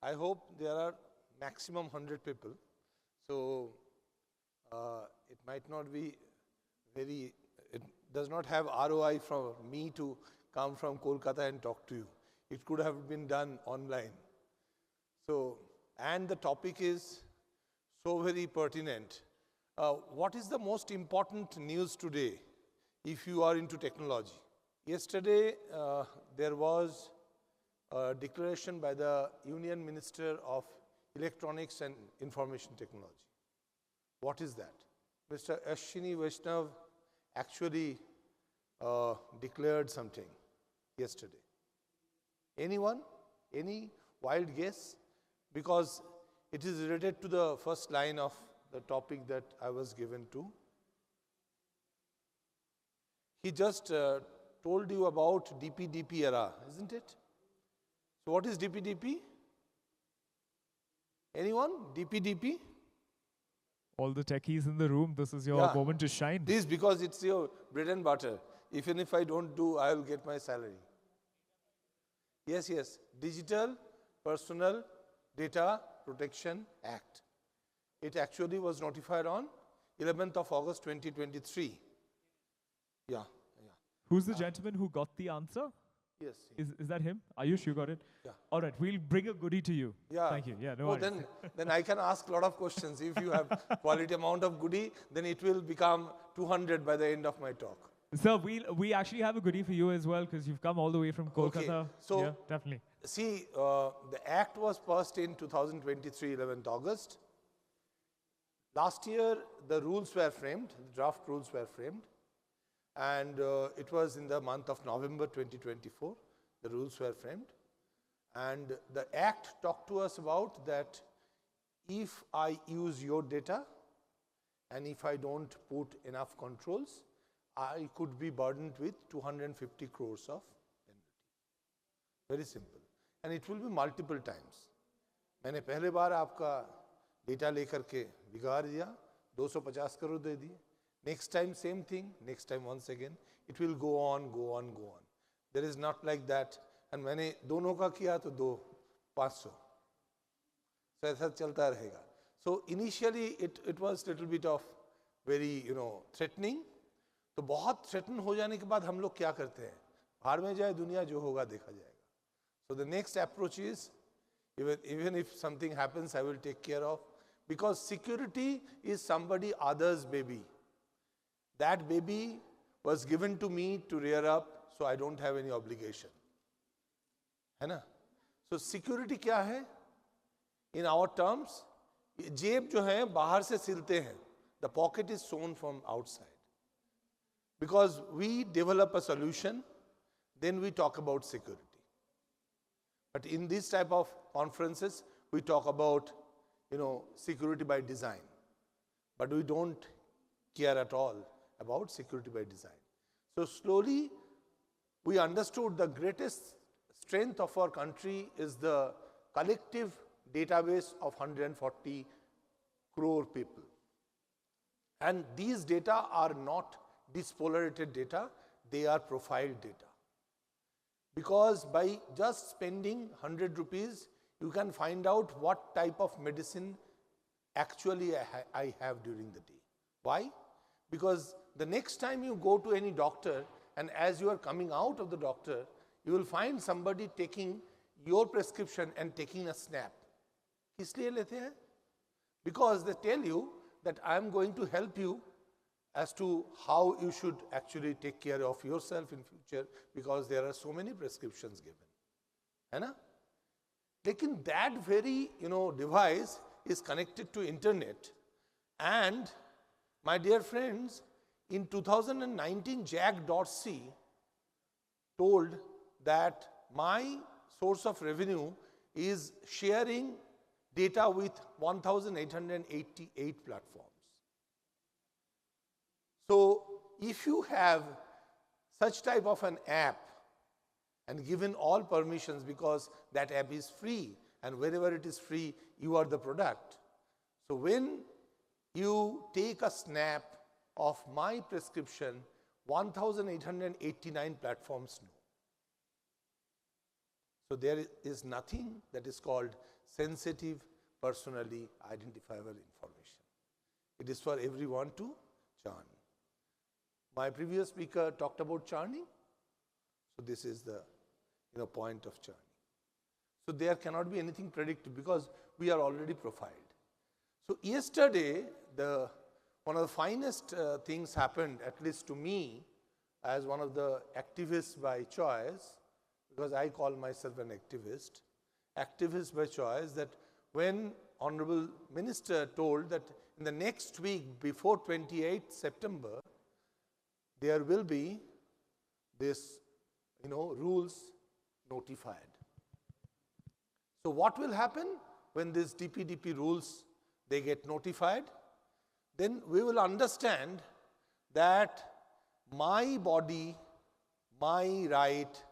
I hope there are maximum 100 people. So it might not be very, it does not have ROI from me to come from Kolkata and talk to you. It could have been done online. So, and the topic is so very pertinent. What is the most important news today if you are into technology? Yesterday, there was a declaration by the Union Minister of Electronics and Information Technology. What is that? Mr. Ashwini Vaishnav actually declared something yesterday. Anyone? Any wild guess? Because it is related to the first line of the topic that I was given to. He just told you about DPDP era, isn't it? So what is DPDP? Anyone? DPDP? All the techies in the room, this is your moment to shine. This because it's your bread and butter. Even if I don't do, I will get my salary. Yes, yes. Digital Personal Data Protection Act. It actually was notified on 11th of August 2023. Yeah. Who's the gentleman who got the answer? Yes. Is that him? Ayush, you got it? Yeah. All right, we'll bring a goodie to you. Yeah. Thank you. Yeah, no worries. Then I can ask a lot of questions. If you have quality amount of goodie, then it will become 200 by the end of my talk. Sir, we actually have a goodie for you as well because you've come all the way from Kolkata. Okay. So, yeah, definitely. See, the act was passed in 2023, 11th August. Last year, the rules were framed, the draft rules were framed. And it was in the month of November 2024, the rules were framed. And the act talked to us about that if I use your data and if I don't put enough controls, I could be burdened with 250 crores of penalty. Very simple. And it will be multiple times. मैंने पहले बार आपका data लेकर के बिगाड़ दिया, 250 करोड़ दे दिए. Next time, same thing. Next time, once again. It will go on, go on, go on. There is not like that. And मैंने दोनों का किया तो 500. So ऐसा चलता रहेगा. So initially, it was little bit of very, threatening. तो बहुत threaten हो जाने के बाद हम लोग क्या करते हैं? बाहर में जाए दुनिया जो होगा देखा जाएगा. So the next approach is, even if something happens, I will take care of. Because security is somebody other's baby. That baby was given to me to rear up, so I don't have any obligation. है ना? So security क्या है? In our terms, जेब जो है बाहर से सिलते हैं. The pocket is sewn from outside. Because we develop a solution, then we talk about security. But in this type of conferences, we talk about, security by design. But we don't care at all about security by design. So slowly, we understood the greatest strength of our country is the collective database of 140 crore people. And these data are not dispolarated data, they are profiled data. Because by just spending 100 rupees, you can find out what type of medicine actually I have during the day. Why? Because the next time you go to any doctor, and as you are coming out of the doctor, you will find somebody taking your prescription and taking a snap. इसलिए लेते हैं? Because they tell you that I am going to help you as to how you should actually take care of yourself in future, because there are so many prescriptions given. है ना? लेकिन that very device is connected to internet, and my dear friends, in 2019, Jack.C told that my source of revenue is sharing data with 1,888 platforms. So if you have such type of an app and given all permissions, because that app is free and wherever it is free, you are the product. So when you take a snap of my prescription, 1,889 platforms know. So there is nothing that is called sensitive, personally identifiable information. It is for everyone to churn. My previous speaker talked about churning. So this is the point of churning. So there cannot be anything predictive because we are already profiled. So yesterday, one of the finest things happened, at least to me, as one of the activists by choice, because I call myself an activist by choice, that when Honorable Minister told that in the next week before 28th September, there will be this, rules notified. So what will happen when these DPDP rules, they get notified? Then we will understand that my body, my right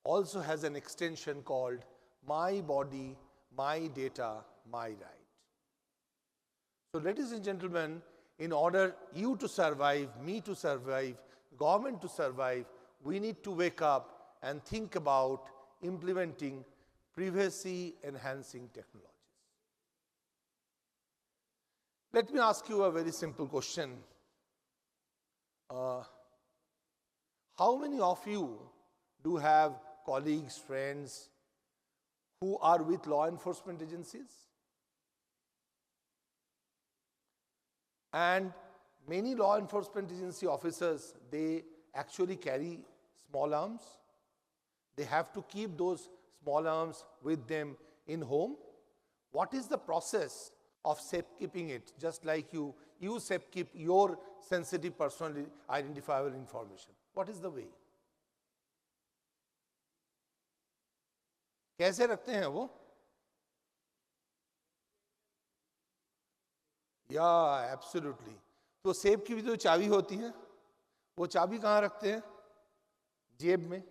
also has an extension called my body, my data, my right. So ladies and gentlemen, in order you to survive, me to survive, government to survive, we need to wake up and think about implementing privacy enhancing technologies. Let me ask you a very simple question. How many of you do have colleagues, friends who are with law enforcement agencies? And many law enforcement agency officers, they actually carry small arms. They have to keep those small arms with them in home. What is the process of safekeeping it? Just like you safekeep your sensitive personally identifiable information. What is the way? कैसे रखते हैं वो? Yeah, absolutely. तो सेब की भी तो चाबी होती है, वो चाबी कहाँ रखते हैं? जेब में.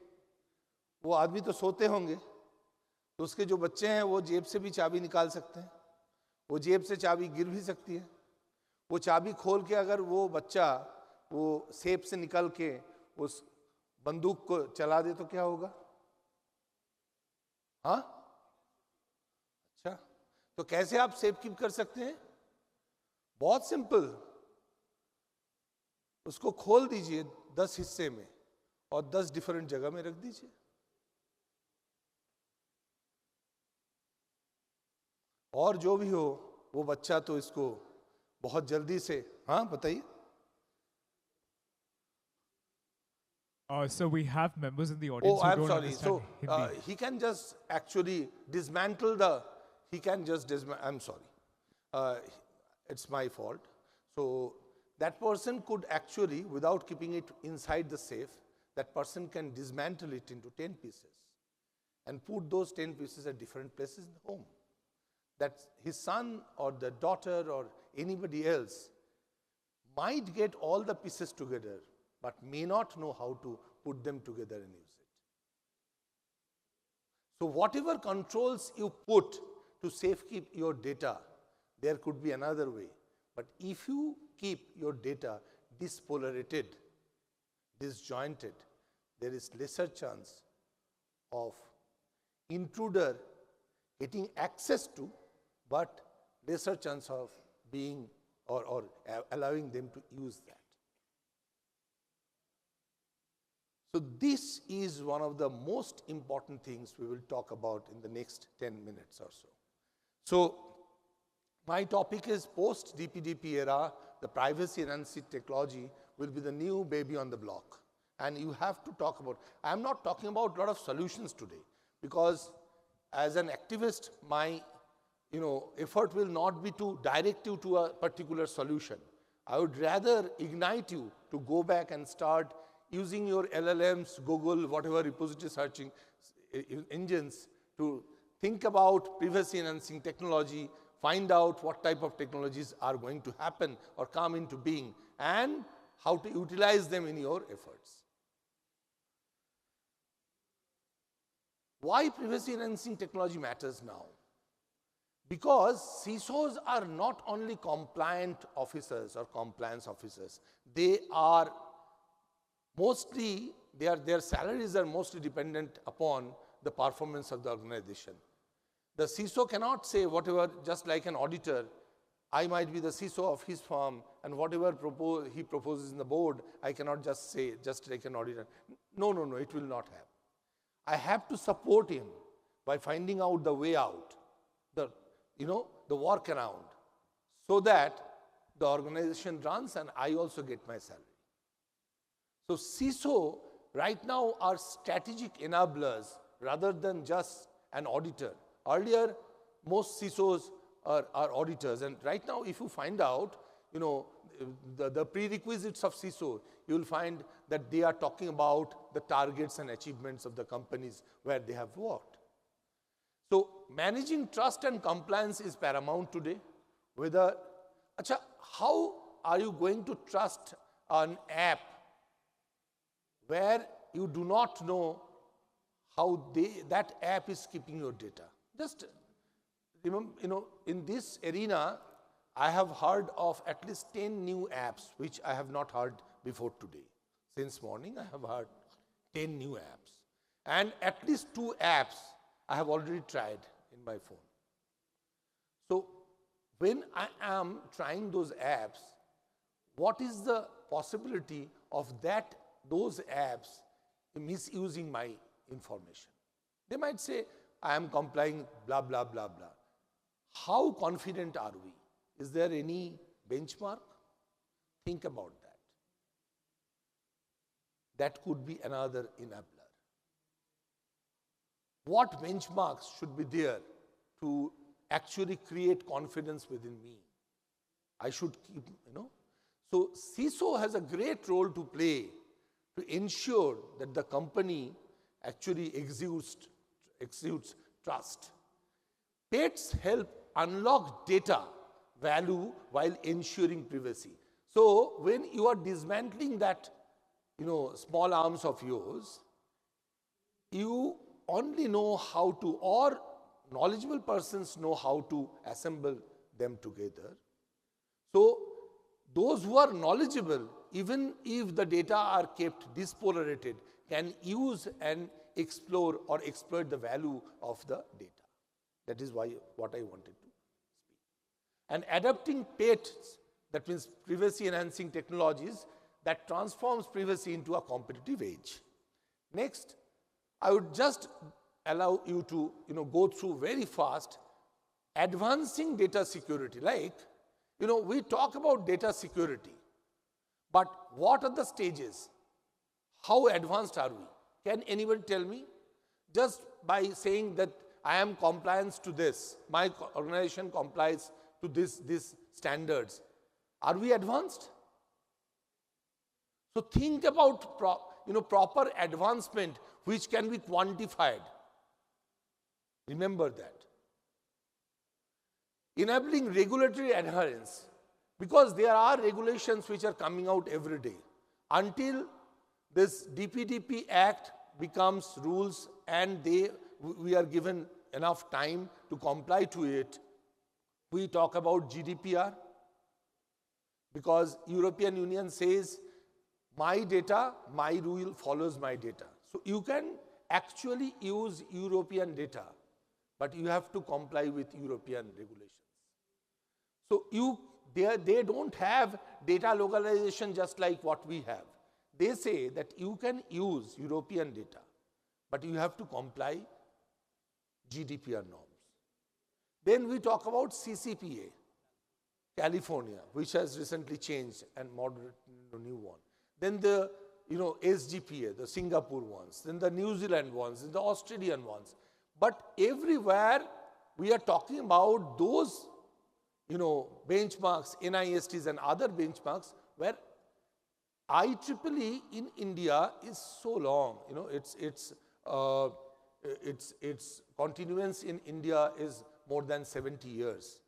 वो आदमी तो सोते होंगे, तो उसके जो बच्चे हैं वो जेब से भी चाबी निकाल सकते हैं. वो जेब से चाबी गिर भी सकती है. वो चाबी खोल के अगर वो बच्चा वो सेब से निकल के उस बंदूक को चला दे तो क्या होगा? हाँ? अच्छा, तो कैसे आप सेफ कीप कर सकते हैं? बहुत सिंपल. उसको खोल दीजिए 10 हिस्से में और 10 डिफरेंट जगह में रख दीजिए. और जो भी हो, वो बच्चा तो इसको बहुत जल्दी से, हाँ बताइए. So we have members in the audience who I'm don't sorry. understand So Hindi. he can just actually dismantle I'm sorry. It's my fault. So that person could actually, without keeping it inside the safe, that person can dismantle it into 10 pieces and put those 10 pieces at different places in the home. That his son or the daughter or anybody else might get all the pieces together, but may not know how to put them together and use it. So whatever controls you put to safekeep your data, there could be another way. But if you keep your data dispolarated, disjointed, there is lesser chance of intruder getting access to, but lesser chance of being or allowing them to use that. So this is one of the most important things we will talk about in the next 10 minutes or so. So my topic is post-DPDP era, the privacy enhancing technology will be the new baby on the block. And you have to talk about, I'm not talking about a lot of solutions today, because as an activist, my effort will not be to direct you to a particular solution. I would rather ignite you to go back and start using your LLMs, Google, whatever repository searching engines to think about privacy enhancing technology, find out what type of technologies are going to happen or come into being, and how to utilize them in your efforts. Why privacy enhancing technology matters now? Because CISOs are not only compliant officers or compliance officers, they are mostly, their salaries are mostly dependent upon the performance of the organization. The CISO cannot say whatever, just like an auditor, I might be the CISO of his firm, and whatever he proposes in the board, I cannot just say, just like an auditor. No, no, no, it will not have. I have to support him by finding out the way out, the workaround, so that the organization runs and I also get my salary. So CISO right now are strategic enablers rather than just an auditor. Earlier, most CISOs are auditors, and right now if you find out, the prerequisites of CISO, you will find that they are talking about the targets and achievements of the companies where they have worked. So managing trust and compliance is paramount today. How are you going to trust an app where you do not know how that app is keeping your data? Just remember, in this arena, I have heard of at least 10 new apps, which I have not heard before today. Since morning, I have heard 10 new apps. And at least 2 apps I have already tried in my phone. So when I am trying those apps, what is the possibility of those apps misusing my information? They might say, I am complying, blah, blah, blah, blah. How confident are we? Is there any benchmark? Think about that. That could be another enabler. What benchmarks should be there to actually create confidence within me? I should keep, So CISO has a great role to play to ensure that the company actually exudes trust. Pets help unlock data value while ensuring privacy. So when you are dismantling that, small arms of yours, you only know how to, or knowledgeable persons know how to assemble them together. So those who are knowledgeable, even if the data are kept dispolarated, can use and explore or exploit the value of the data. That is what I wanted to speak. And adapting PETs, that means privacy enhancing technologies, that transforms privacy into a competitive edge. Next, I would just allow you to go through very fast advancing data security. Like, we talk about data security, but what are the stages? How advanced are we? Can anyone tell me? Just by saying that I am compliant to this, my organization complies to these standards. Are we advanced? So think about proper advancement which can be quantified. Remember that. Enabling regulatory adherence, because there are regulations which are coming out every day. Until this DPDP Act becomes rules and we are given enough time to comply to it, we talk about GDPR, because European Union says my data, my rule follows my data. So you can actually use European data, but you have to comply with European regulations. So they don't have data localization just like what we have. They say that you can use European data, but you have to comply GDPR norms. Then we talk about CCPA, California, which has recently changed and moderate new one. Then the SGPA, the Singapore ones, then the New Zealand ones, then the Australian ones. But everywhere we are talking about those benchmarks, NISTs and other benchmarks, where IEEE in India is so long. Its continuance in India is more than 70 years.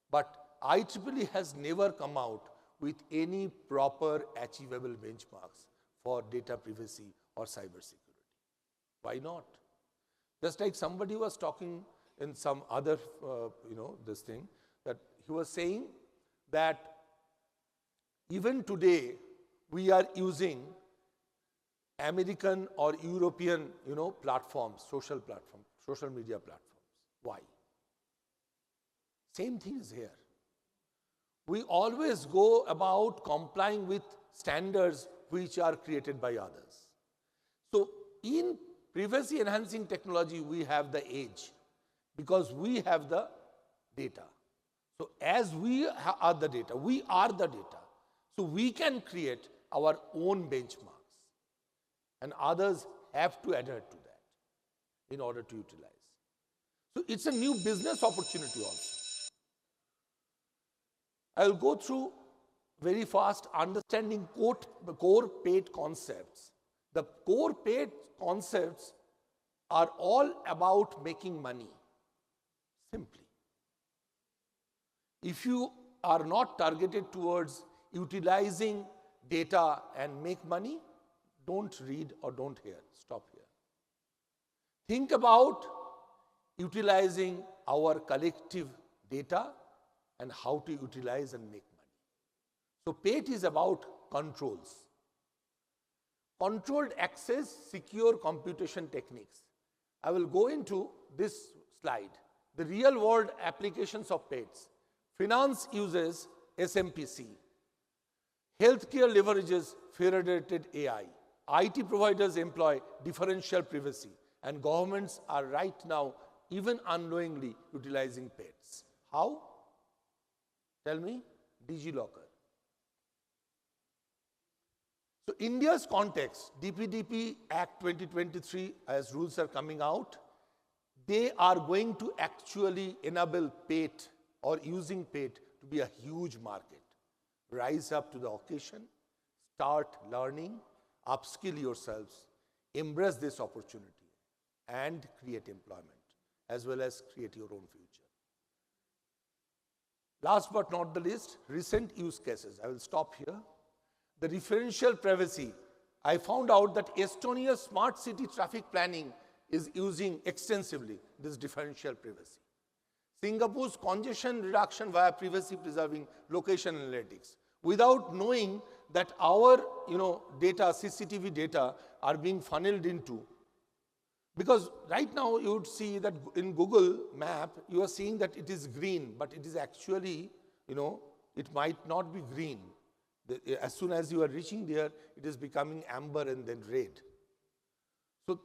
But IEEE has never come out with any proper achievable benchmarks for data privacy or cybersecurity. Why not? Just like somebody was talking in some other, this thing, that he was saying that even today we are using American or European, platforms, social media platforms. Why? Same thing is here. We always go about complying with standards which are created by others. So in privacy enhancing technology, we have the edge because we have the data. So as we are the data, we are the data. So we can create our own benchmarks, and others have to adhere to that in order to utilize. So it's a new business opportunity also. I will go through very fast understanding core paid concepts. The core paid concepts are all about making money, simply. If you are not targeted towards utilizing data and make money, don't read or don't hear. Stop here. Think about utilizing our collective data and how to utilize and make money. So PATE is about controls. Controlled access, secure computation techniques. I will go into this slide. The real world applications of PATEs. Finance uses SMPC. Healthcare leverages federated AI. IT providers employ differential privacy. And governments are right now even unknowingly utilizing PATEs. How? Tell me. DigiLocker. So India's context, DPDP Act 2023, as rules are coming out, they are going to actually enable PATE or using PATE to be a huge market. Rise up to the occasion, start learning, upskill yourselves, embrace this opportunity, and create employment, as well as create your own future. Last but not the least, recent use cases. I will stop here. The differential privacy. I found out that Estonia's smart city traffic planning is using extensively this differential privacy. Singapore's congestion reduction via privacy preserving location analytics. Without knowing that our data, CCTV data are being funneled into. Because right now you would see that in Google map, you are seeing that it is green, but it is actually, it might not be green. As soon as you are reaching there, it is becoming amber and then red. So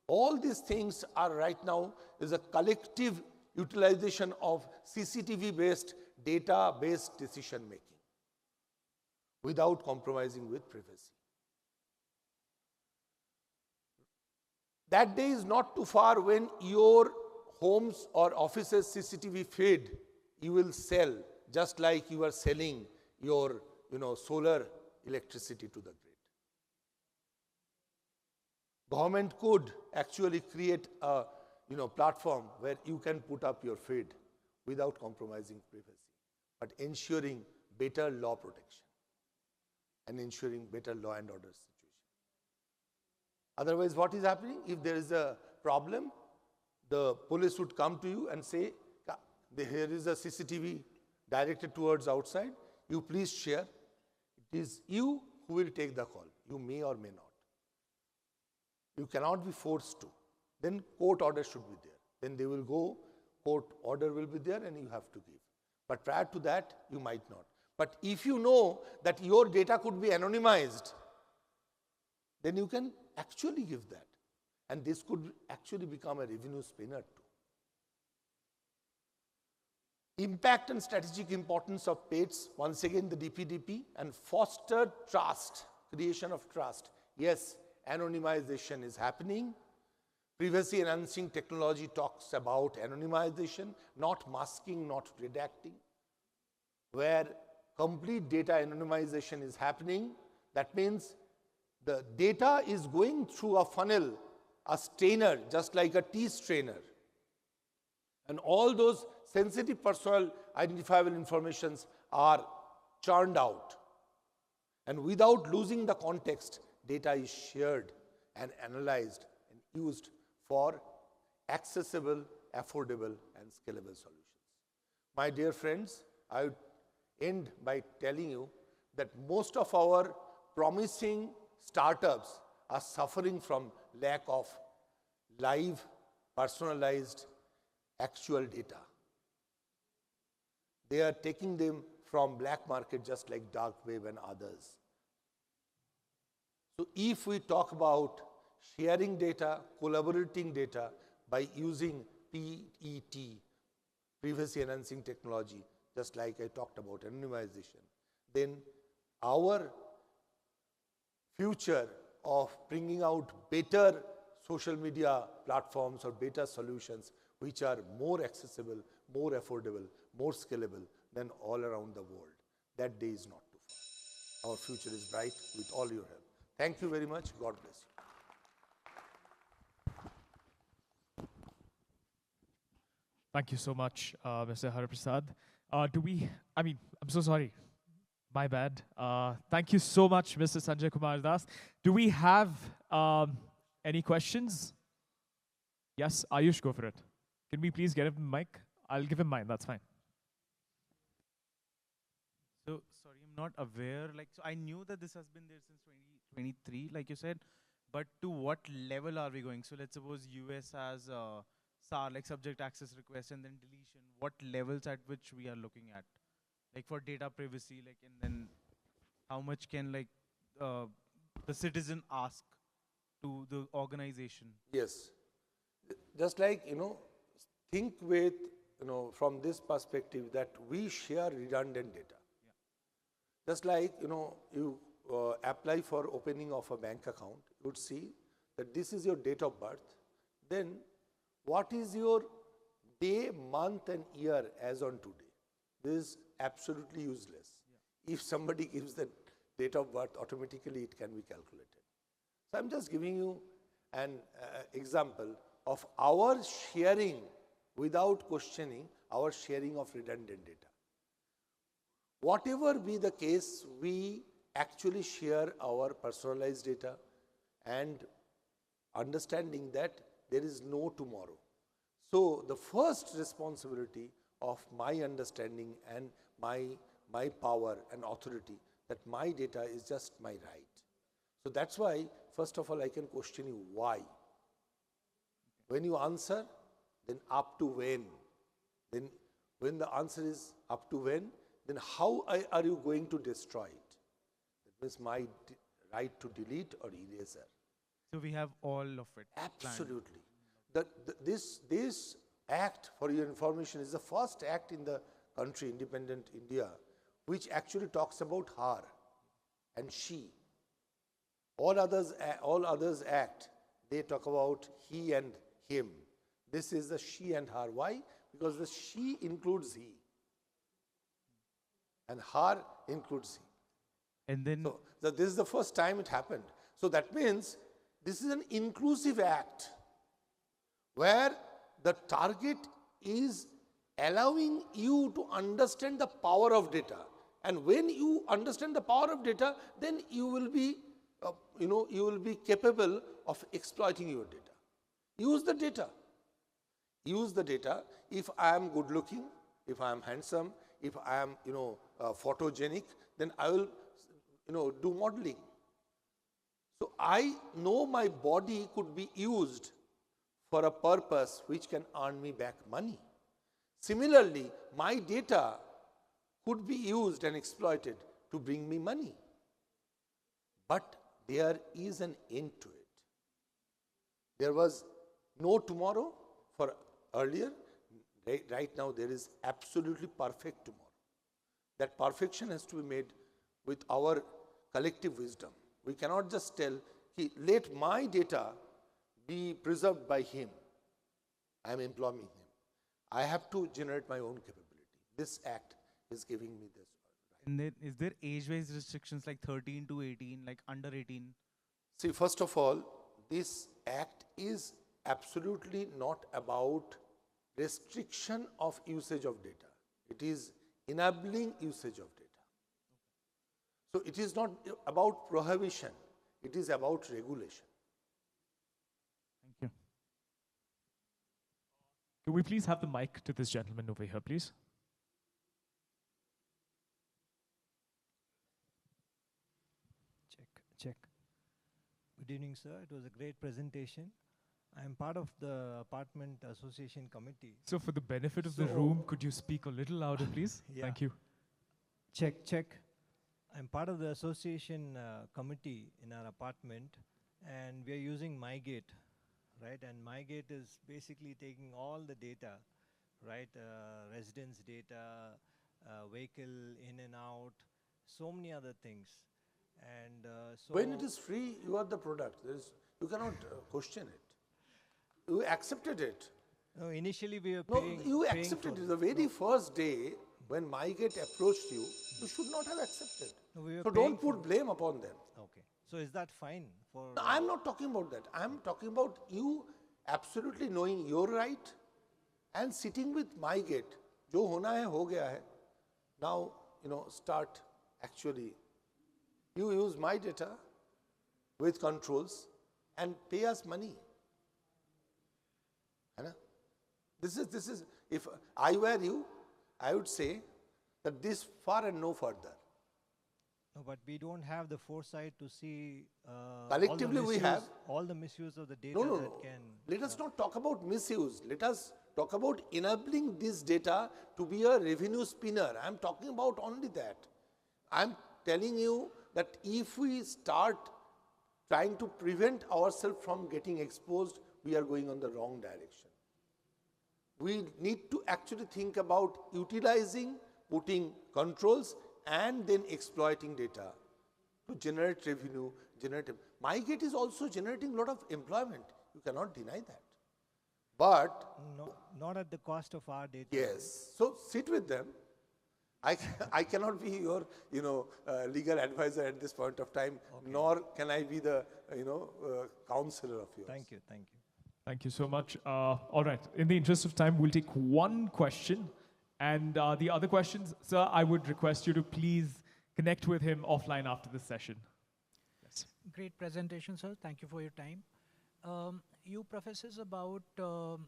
all these things are right now is a collective utilization of CCTV-based, data-based decision making without compromising with privacy. That day is not too far when your homes or offices CCTV feed you will sell, just like you are selling your solar electricity to the grid. Government could actually create a platform where you can put up your feed without compromising privacy, but ensuring better law protection and ensuring better law and order situation. Otherwise, what is happening? If there is a problem, the police would come to you and say, here is a CCTV directed towards outside, you please share. It is you who will take the call. You may or may not. You cannot be forced to. Then court order should be there. Then they will go, court order will be there and you have to give. But prior to that, you might not. But if you know that your data could be anonymized, then you can actually give that. And this could actually become a revenue spinner too. Impact and strategic importance of PATEs, once again the DPDP, and foster trust, creation of trust. Yes, anonymization is happening. Privacy enhancing technology talks about anonymization, not masking, not redacting. Where complete data anonymization is happening, that means the data is going through a funnel, a strainer, just like a tea strainer. And all those sensitive personal identifiable informations are churned out. And without losing the context, data is shared and analyzed and used for accessible, affordable, and scalable solutions. My dear friends, I would end by telling you that most of our promising startups are suffering from lack of live, personalized, actual data. They are taking them from black market just like dark web and others. So if we talk about sharing data, collaborating data by using PET, privacy enhancing technology, just like I talked about anonymization, then our future of bringing out better social media platforms or better solutions which are more accessible, more affordable, more scalable than all around the world. That day is not too far. Our future is bright with all your help. Thank you very much. God bless you. Thank you so much, Mr. Hariprasad. I'm so sorry. My bad. Thank you so much, Mr. Sanjay Kumar Das. Do we have any questions? Yes, Ayush, go for it. Can we please get him the mic? I'll give him mine, that's fine. So, sorry, I'm not aware. So I knew that this has been there since 2023, like you said, but to what level are we going? So let's suppose US has SAR, like subject access request and then deletion. What levels at which we are looking at? Like for data privacy, and then how much can the citizen ask to the organization? Yes. Just like, think with, from this perspective that we share redundant data. Yeah. Just like, you apply for opening of a bank account, you would see that this is your date of birth. Then what is your day, month and year as on today? This is absolutely useless. Yeah. If somebody gives the date of birth, automatically it can be calculated. So I'm just giving you an example of our sharing without questioning, our sharing of redundant data. Whatever be the case, we actually share our personalized data and understanding that there is no tomorrow. So the first responsibility of my understanding and my power and authority that my data is just my right. So that's why, first of all, I can question you why. When you answer, then up to when. Then when the answer is up to when, then how are you going to destroy it? That means my right to delete or eraser. So we have all of it. Absolutely. This act, for your information, is the first act in the country, independent India, which actually talks about her and she. All others act, they talk about he and him. This is the she and her. Why? Because the she includes he and her includes he. And then so this is the first time it happened. So that means this is an inclusive act where the target is allowing you to understand the power of data. And when you understand the power of data, then you will be, you will be capable of exploiting your data. Use the data. Use the data. If I am good looking, if I am handsome, if I am, photogenic, then I will, do modeling. So I know my body could be used for a purpose which can earn me back money. Similarly, my data could be used and exploited to bring me money. But there is an end to it. There was no tomorrow for earlier. Right now, there is absolutely perfect tomorrow. That perfection has to be made with our collective wisdom. We cannot just tell, let my data be preserved by him. I am employing him. I have to generate my own capability. This act is giving me this right. And then is there age-wise restrictions like 13 to 18, like under 18? See, first of all, this act is absolutely not about restriction of usage of data. It is enabling usage of data. So it is not about prohibition. It is about regulation. Thank you. Could we please have the mic to this gentleman over here, please? Check. Good evening, sir. It was a great presentation. I'm part of the Apartment Association Committee. So for the benefit of the room, could you speak a little louder, please? Yeah. Thank you. Check, check. I'm part of the association committee in our apartment, and we are using MyGate, right? And MyGate is basically taking all the data, right? Residence data, vehicle in and out, so many other things. And so When it is free, you are the product. You cannot question it. You accepted it. no, initially we were No, paying. you paying accepted for it. The very first day when MyGate approached you, you should not have accepted. No, we were So paying don't put blame upon them. Okay. So is that fine for? No, I'm not talking about that. I'm talking about you absolutely knowing your right and sitting with MyGate. Jo hona hai, ho gaya hai. Now, start actually. You use my data with controls and pay us money. है ना? This is, if I were you, I would say that this far and no further. No, but we don't have the foresight to see. Collectively we have. all the misuse of the data No. that can. Let us not talk about misuse. Let us talk about enabling this data to be a revenue spinner. I am talking about only that. I am telling you that if we start trying to prevent ourselves from getting exposed, we are going on the wrong direction. We need to actually think about utilizing, putting controls, and then exploiting data to generate revenue, MyGate is also generating a lot of employment. You cannot deny that. But No, not at the cost of our data. yes, so sit with them. I cannot be your legal advisor at this point of time, nor can I be the counselor of yours. Thank you, thank you. Thank you so much. All right. In the interest of time, we'll take one question. And the other questions, sir, I would request you to please connect with him offline after this session. Yes. Great presentation, sir. Thank you for your time. You professes about... So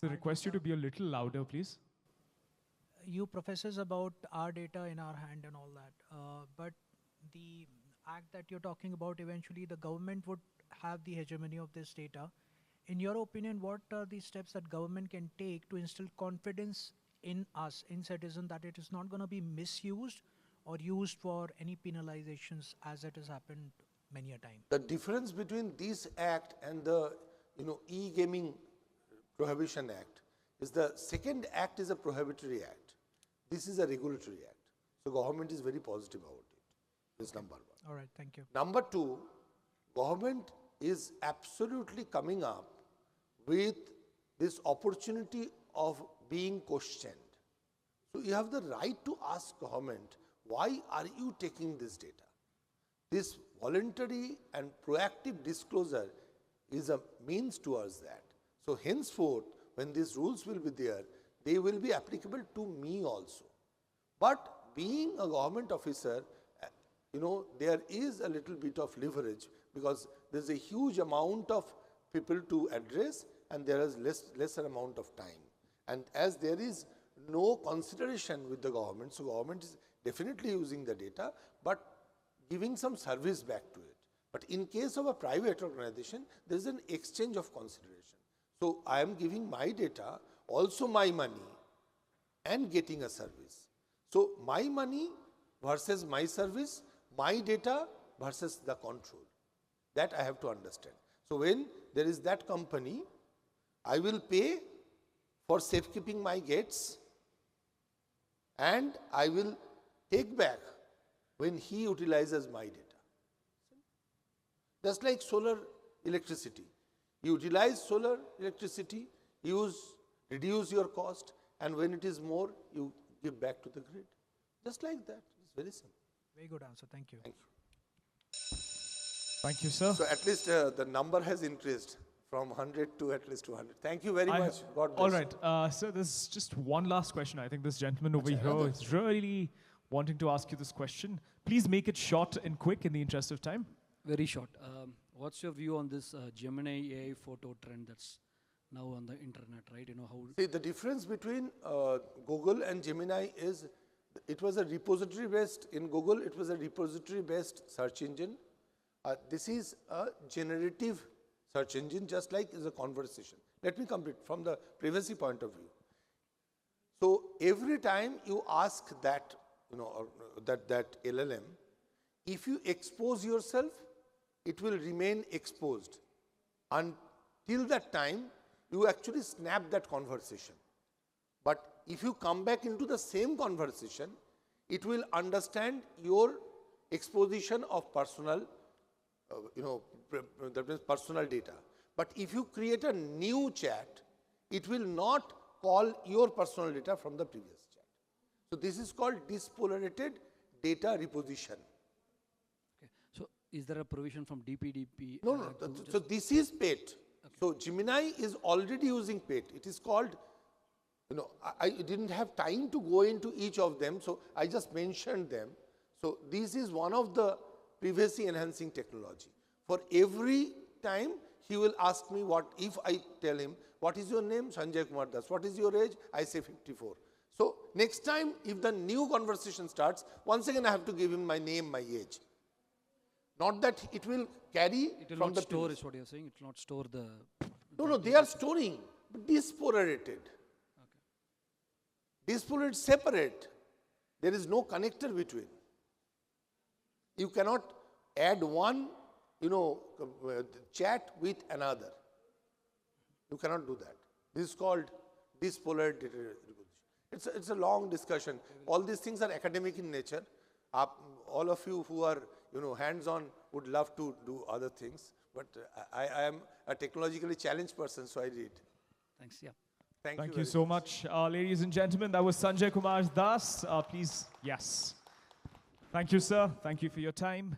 request you to be a little louder, please. You professes about our data in our hand and all that. But the act that you're talking about, eventually the government would have the hegemony of this data. In your opinion, what are the steps that government can take to instill confidence in us, in citizen, that it is not going to be misused or used for any penalizations as it has happened many a time? The difference between this act and the e-gaming prohibition act is the second act is a prohibitory act. This is a regulatory act. So government is very positive about it. This number one. All right, thank you. Number two, government is absolutely coming up with this opportunity of being questioned. So you have the right to ask government, why are you taking this data? This voluntary and proactive disclosure is a means towards that. So henceforth, when these rules will be there, they will be applicable to me also. But being a government officer, there is a little bit of leverage because there's a huge amount of people to address and there is lesser amount of time. And as there is no consideration with the government, so government is definitely using the data, but giving some service back to it. But in case of a private organization, there is an exchange of consideration. So I am giving my data, also my money, and getting a service. So my money versus my service, my data versus the control. That I have to understand. So when there is that company, I will pay for safekeeping my gates and I will take back when he utilizes my data. Just like solar electricity. You utilize solar electricity, reduce your cost, and when it is more, you give back to the grid. Just like that. It's very simple. Very good answer. Thank you. Thank you. Thank you, sir. So at least the number has increased from 100 to at least 200. Thank you very much. God bless. All right. So there's just one last question. I think this gentleman over here is really wanting to ask you this question. Please make it short and quick in the interest of time. Very short. What's your view on this Gemini AI photo trend that's now on the internet, right? How... See, the difference between Google and Gemini is it was a repository-based, in Google it was a repository-based search engine. This is a generative search engine, just like is a conversation. Let me complete from the privacy point of view. So every time you ask that, or that LLM, if you expose yourself, it will remain exposed. Until that time, you actually snap that conversation. But if you come back into the same conversation, it will understand your exposition of personal, that means personal data. But if you create a new chat, it will not call your personal data from the previous chat. So this is called dispolarated data reposition. Okay. So is there a provision from DPDP? No. So this is PET. Okay. So Gemini is already using PET. It is called, I didn't have time to go into each of them, so I just mentioned them. So this is one of the privacy enhancing technology. For every time, he will ask me what, if I tell him, what is your name? Sanjay Kumar Das. What is your age? I say 54. So next time, if the new conversation starts, once again I have to give him my name, my age. Not that it will carry it will from not the store, previous. is what you're saying. It will not store the... No, they are storing, but dispolarated. Okay. Dispolarated, separate. There is no connector between. You cannot add one, chat with another. You cannot do that. This is called dispolarated data reposition. It's a long discussion. All these things are academic in nature. All of you who are hands-on would love to do other things, but I am a technologically challenged person, so I did. Thanks. Yeah. Thank you so much. Ladies and gentlemen, that was Sanjay Kumar Das. Please, yes. Thank you, sir. Thank you for your time.